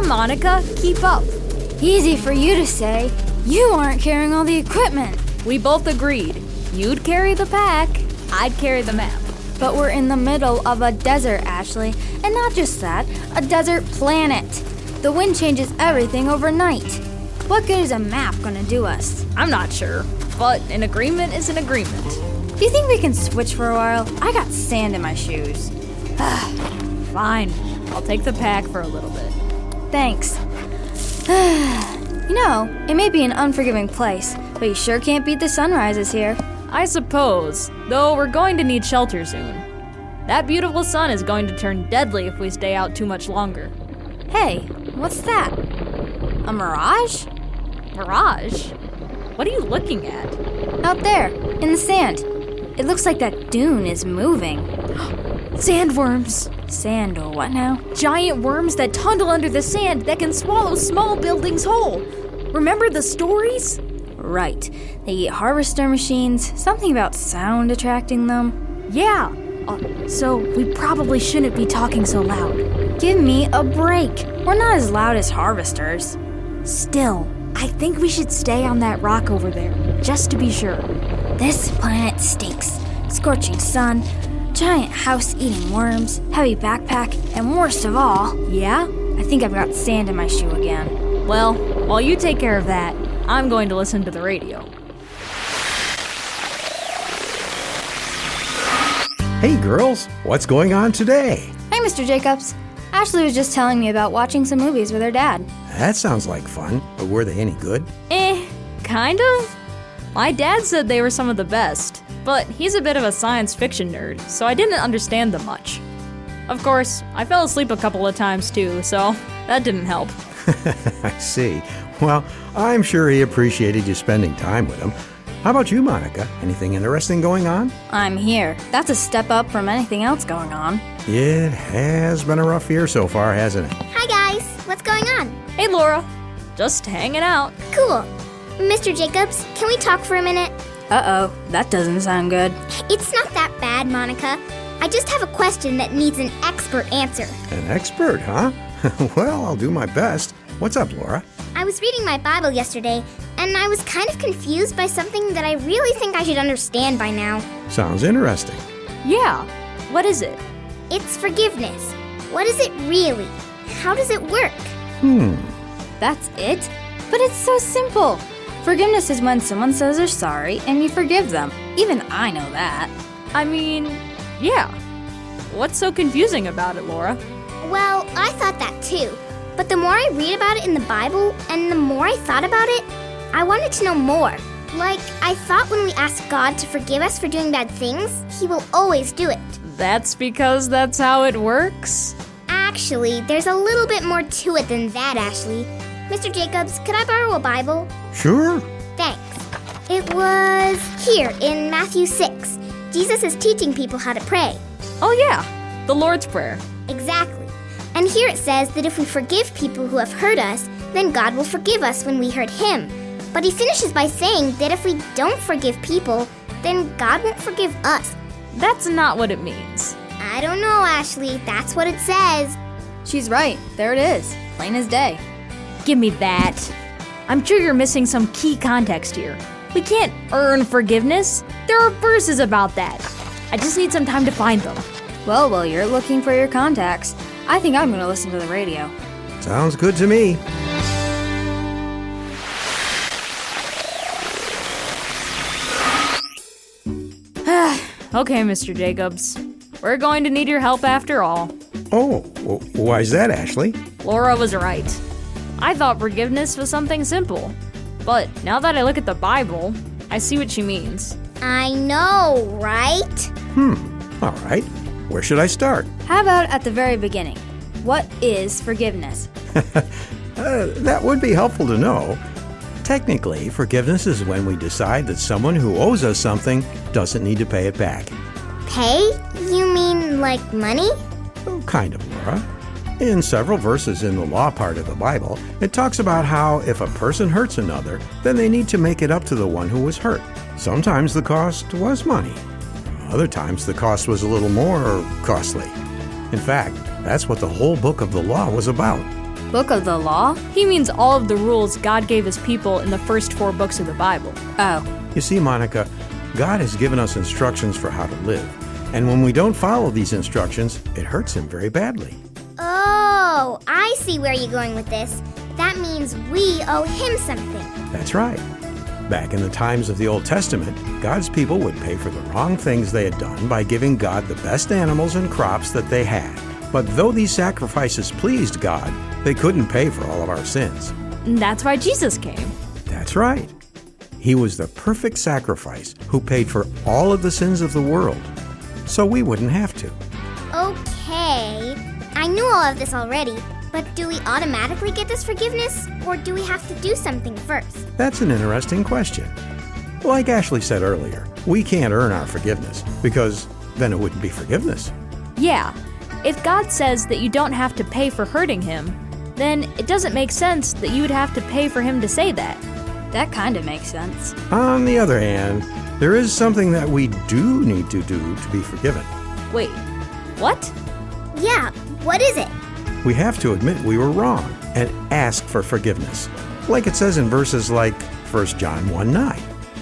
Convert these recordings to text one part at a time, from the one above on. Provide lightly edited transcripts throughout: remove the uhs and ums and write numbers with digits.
on, Monica, keep up. Easy for you to say. You aren't carrying all the equipment. We both agreed. You'd carry the pack, I'd carry the map. But we're in the middle of a desert, Ashley. And not just that, a desert planet. The wind changes everything overnight. What good is a map gonna do us? I'm not sure, but an agreement is an agreement. Do you think we can switch for a while? I got sand in my shoes. Fine, I'll take the pack for a little bit. Thanks. You know, it may be an unforgiving place, but you sure can't beat the sunrises here. I suppose, though we're going to need shelter soon. That beautiful sun is going to turn deadly if we stay out too much longer. Hey, what's that? A mirage? Mirage? What are you looking at? Out there, in the sand. It looks like that dune is moving. Sandworms. Sand or what now? Giant worms that tunnel under the sand that can swallow small buildings whole. Remember the stories? Right. They eat harvester machines, something about sound attracting them. Yeah. So we probably shouldn't be talking so loud. Give me a break. We're not as loud as harvesters. Still, I think we should stay on that rock over there, just to be sure. This planet stinks. Scorching sun, giant house eating worms, heavy backpack, and worst of all... Yeah? I think I've got sand in my shoe again. Well, while you take care of that, I'm going to listen to the radio. Hey girls, what's going on today? Hey, Mr. Jacobs. Ashley was just telling me about watching some movies with her dad. That sounds like fun, but were they any good? Kind of. My dad said they were some of the best, but he's a bit of a science fiction nerd, so I didn't understand them much. Of course, I fell asleep a couple of times too, so that didn't help. I see. Well, I'm sure he appreciated you spending time with him. How about you, Monica? Anything interesting going on? I'm here. That's a step up from anything else going on. It has been a rough year so far, hasn't it? Hi guys, what's going on? Hey Laura, just hanging out. Cool. Mr. Jacobs, can we talk for a minute? Uh-oh, that doesn't sound good. It's not that bad, Monica. I just have a question that needs an expert answer. An expert, huh? Well, I'll do my best. What's up, Laura? I was reading my Bible yesterday, and I was kind of confused by something that I really think I should understand by now. Sounds interesting. Yeah, what is it? It's forgiveness. What is it really? How does it work? That's it? But it's so simple. Forgiveness is when someone says they're sorry and you forgive them. Even I know that. I mean, yeah. What's so confusing about it, Laura? Well, I thought that too. But the more I read about it in the Bible, and the more I thought about it, I wanted to know more. Like, I thought when we ask God to forgive us for doing bad things, He will always do it. That's because that's how it works? Actually, there's a little bit more to it than that, Ashley. Mr. Jacobs, could I borrow a Bible? Sure. Thanks. It was here in Matthew 6. Jesus is teaching people how to pray. Oh yeah, the Lord's Prayer. Exactly. And here it says that if we forgive people who have hurt us, then God will forgive us when we hurt Him. But He finishes by saying that if we don't forgive people, then God won't forgive us. That's not what it means. I don't know, Ashley. That's what it says. She's right. There it is. Plain as day. Give me that. I'm sure you're missing some key context here. We can't earn forgiveness. There are verses about that. I just need some time to find them. Well, while you're looking for your contacts, I think I'm going to listen to the radio. Sounds good to me. Okay, Mr. Jacobs. We're going to need your help after all. Oh, why's that, Ashley? Laura was right. I thought forgiveness was something simple. But now that I look at the Bible, I see what she means. I know, right? All right. Where should I start? How about at the very beginning? What is forgiveness? That would be helpful to know. Technically, forgiveness is when we decide that someone who owes us something doesn't need to pay it back. Pay? You mean like money? Oh, kind of, Laura. In several verses in the law part of the Bible, it talks about how if a person hurts another, then they need to make it up to the one who was hurt. Sometimes the cost was money. Other times the cost was a little more costly. In fact, that's what the whole book of the law was about. Book of the law? He means all of the rules God gave his people in the first 4 books of the Bible. Oh. You see, Monica, God has given us instructions for how to live. And when we don't follow these instructions, it hurts him very badly. Oh, I see where you're going with this. That means we owe him something. That's right. Back in the times of the Old Testament, God's people would pay for the wrong things they had done by giving God the best animals and crops that they had. But though these sacrifices pleased God, they couldn't pay for all of our sins. And that's why Jesus came. That's right. He was the perfect sacrifice who paid for all of the sins of the world, so we wouldn't have to. Okay, I knew all of this already, but do we automatically get this forgiveness, or do we have to do something first? That's an interesting question. Like Ashley said earlier, we can't earn our forgiveness, because then it wouldn't be forgiveness. Yeah. If God says that you don't have to pay for hurting him, then it doesn't make sense that you would have to pay for him to say that. That kind of makes sense. On the other hand, there is something that we do need to do to be forgiven. Wait, what? Yeah, what is it? We have to admit we were wrong and ask for forgiveness, like it says in verses like 1 John 1:9.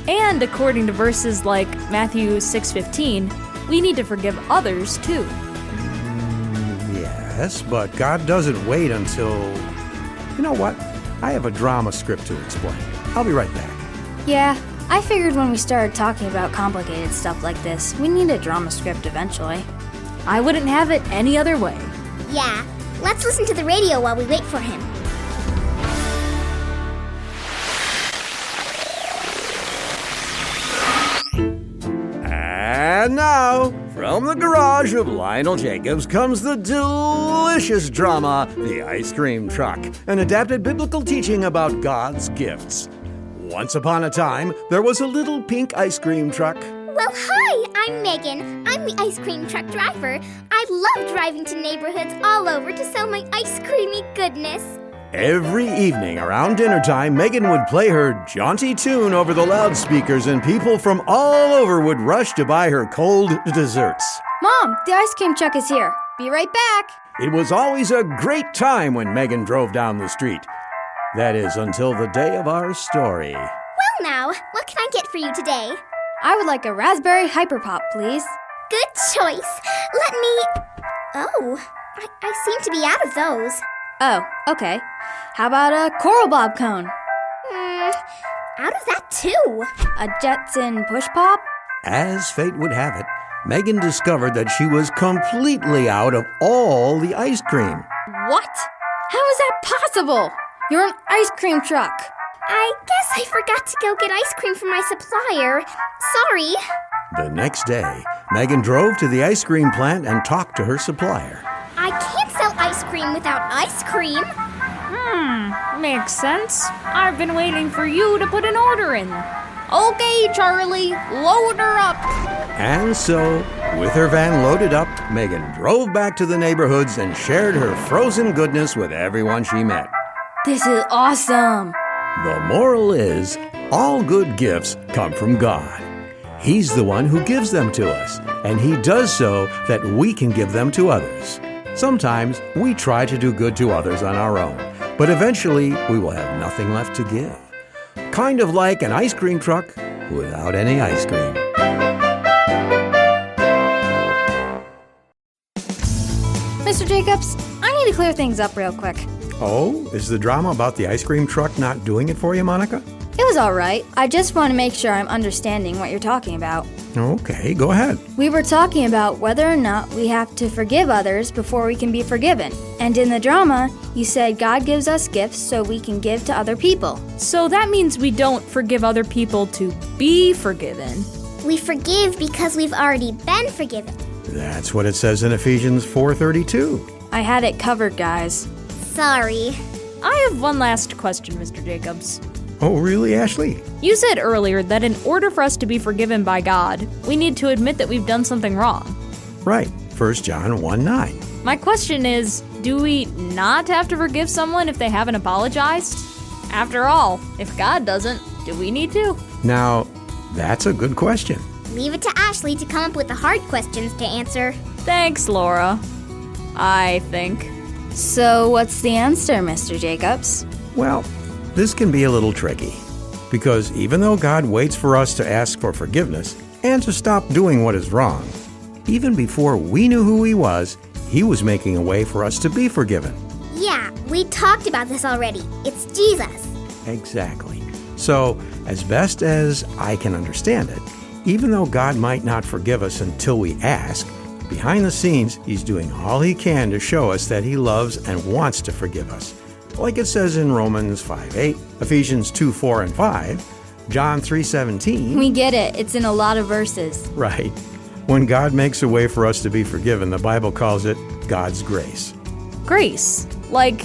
And according to verses like Matthew 6:15, we need to forgive others too. Yes, but God doesn't wait until... You know what? I have a drama script to explain. I'll be right back. Yeah, I figured when we started talking about complicated stuff like this, we need a drama script eventually. I wouldn't have it any other way. Yeah, let's listen to the radio while we wait for him. And now, from the garage of Lionel Jacobs comes the delicious drama, The Ice Cream Truck, an adapted biblical teaching about God's gifts. Once upon a time, there was a little pink ice cream truck. Well, hi, I'm Megan. I'm the ice cream truck driver. I love driving to neighborhoods all over to sell my ice creamy goodness. Every evening around dinner time, Megan would play her jaunty tune over the loudspeakers, and people from all over would rush to buy her cold desserts. Mom, the ice cream truck is here. Be right back. It was always a great time when Megan drove down the street. That is, until the day of our story. Well now, what can I get for you today? I would like a raspberry hyper pop, please. Good choice. Let me... Oh, I seem to be out of those. Oh, okay. How about a coral bob cone? Out of that too. A Jetson push pop? As fate would have it, Megan discovered that she was completely out of all the ice cream. What? How is that possible? You're an ice cream truck. I guess I forgot to go get ice cream from my supplier. Sorry. The next day, Megan drove to the ice cream plant and talked to her supplier. I can't sell ice cream without ice cream. Makes sense. I've been waiting for you to put an order in. Okay, Charlie, load her up. And so, with her van loaded up, Megan drove back to the neighborhoods and shared her frozen goodness with everyone she met. This is awesome. The moral is, all good gifts come from God. He's the one who gives them to us, and He does so that we can give them to others. Sometimes we try to do good to others on our own, but eventually we will have nothing left to give. Kind of like an ice cream truck without any ice cream. Mr. Jacobs, I need to clear things up real quick. Oh, is the drama about the ice cream truck not doing it for you, Monica? It was all right. I just want to make sure I'm understanding what you're talking about. Okay, go ahead. We were talking about whether or not we have to forgive others before we can be forgiven. And in the drama, you said God gives us gifts so we can give to other people. So that means we don't forgive other people to be forgiven. We forgive because we've already been forgiven. That's what it says in Ephesians 4:32. I had it covered, guys. Sorry. I have one last question, Mr. Jacobs. Oh, really, Ashley? You said earlier that in order for us to be forgiven by God, we need to admit that we've done something wrong. Right, 1 John 1:9. My question is, do we not have to forgive someone if they haven't apologized? After all, if God doesn't, do we need to? Now, that's a good question. Leave it to Ashley to come up with the hard questions to answer. Thanks, Laura. I think. So what's the answer, Mr. Jacobs? Well, this can be a little tricky. Because even though God waits for us to ask for forgiveness and to stop doing what is wrong, even before we knew who He was making a way for us to be forgiven. Yeah, we talked about this already. It's Jesus. Exactly. So, as best as I can understand it, even though God might not forgive us until we ask, behind the scenes, He's doing all He can to show us that He loves and wants to forgive us. Like it says in Romans 5:8, Ephesians 2:4 and 5, John 3:17. We get it. It's in a lot of verses. Right. When God makes a way for us to be forgiven, the Bible calls it God's grace. Grace. Like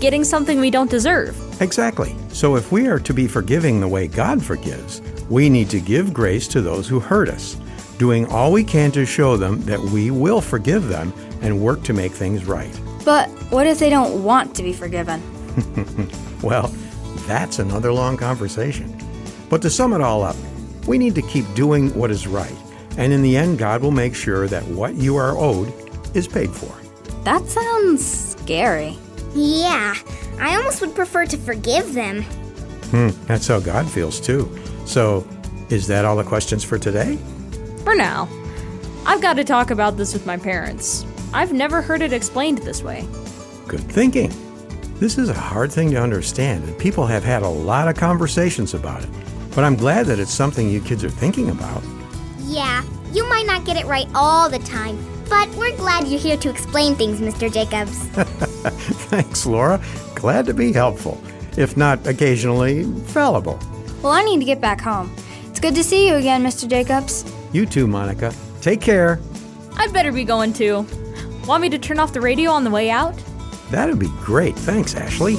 getting something we don't deserve. Exactly. So if we are to be forgiving the way God forgives, we need to give grace to those who hurt us, doing all we can to show them that we will forgive them and work to make things right. But what if they don't want to be forgiven? Well, that's another long conversation. But to sum it all up, we need to keep doing what is right. And in the end, God will make sure that what you are owed is paid for. That sounds scary. Yeah, I almost would prefer to forgive them. That's how God feels too. So, is that all the questions for today? For now. I've got to talk about this with my parents. I've never heard it explained this way. Good thinking. This is a hard thing to understand, and people have had a lot of conversations about it. But I'm glad that it's something you kids are thinking about. Yeah, you might not get it right all the time, but we're glad you're here to explain things, Mr. Jacobs. Thanks, Laura. Glad to be helpful, if not occasionally fallible. Well, I need to get back home. It's good to see you again, Mr. Jacobs. You too, Monica. Take care. I'd better be going too. Want me to turn off the radio on the way out? That'd be great. Thanks, Ashley.